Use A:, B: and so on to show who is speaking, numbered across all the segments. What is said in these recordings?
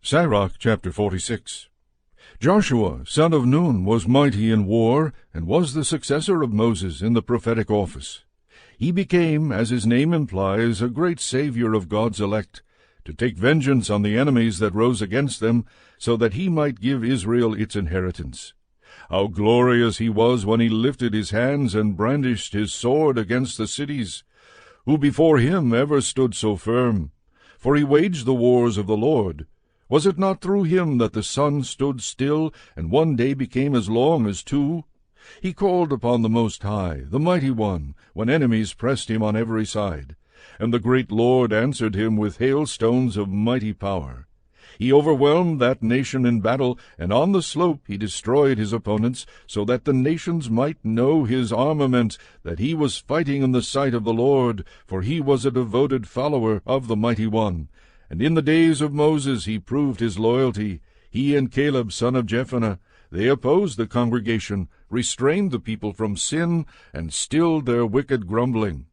A: Sirach chapter 46. Joshua, son of Nun, was mighty in war, and was the successor of Moses in the prophetic office. He became, as his name implies, a great savior of God's elect, to take vengeance on the enemies that rose against them, so that he might give Israel its inheritance. How glorious he was when he lifted his hands and brandished his sword against the cities! Who before him ever stood so firm? For he waged the wars of the Lord. Was it not through him that the sun stood still, and one day became as long as two? He called upon the Most High, the Mighty One, when enemies pressed him on every side. And the great Lord answered him with hailstones of mighty power. He overwhelmed that nation in battle, and on the slope he destroyed his opponents, so that the nations might know his armament, that he was fighting in the sight of the Lord, for he was a devoted follower of the Mighty One. And in the days of Moses he proved his loyalty, he and Caleb son of Jephunneh. They opposed the congregation, restrained the people from sin, and stilled their wicked grumbling.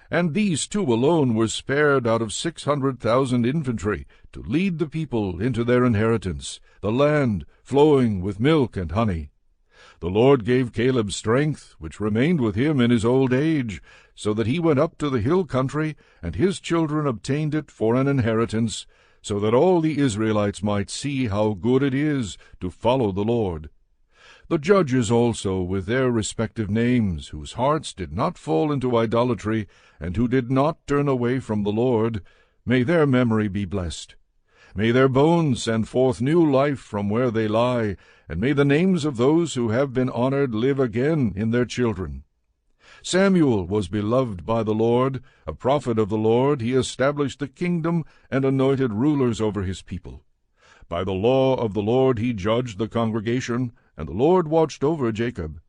A: And these two alone were spared out of 600,000 infantry, to lead the people into their inheritance, the land flowing with milk and honey. The Lord gave Caleb strength, which remained with him in his old age, so that he went up to the hill country, and his children obtained it for an inheritance, so that all the Israelites might see how good it is to follow the Lord. The judges also, with their respective names, whose hearts did not fall into idolatry, and who did not turn away from the Lord, may their memory be blessed. May their bones send forth new life from where they lie, and may the names of those who have been honored live again in their children. Samuel was beloved by the Lord, a prophet of the Lord. He established the kingdom and anointed rulers over his people. By the law of the Lord he judged the congregation, and the Lord watched over Jacob.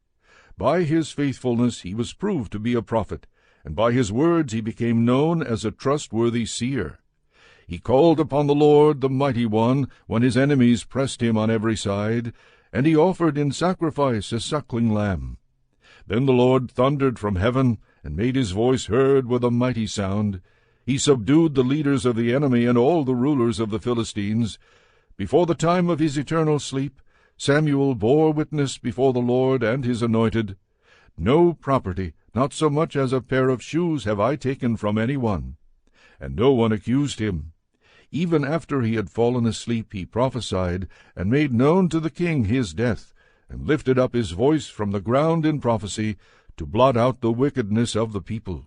A: By his faithfulness he was proved to be a prophet, and by his words he became known as a trustworthy seer. He called upon the Lord, the Mighty One, when his enemies pressed him on every side, and he offered in sacrifice a suckling lamb. Then the Lord thundered from heaven, and made his voice heard with a mighty sound. He subdued the leaders of the enemy and all the rulers of the Philistines. Before the time of his eternal sleep, Samuel bore witness before the Lord and his anointed. No property, not so much as a pair of shoes, have I taken from any one. And no one accused him. Even after he had fallen asleep he prophesied, and made known to the king his death, and lifted up his voice from the ground in prophecy, to blot out the wickedness of the people.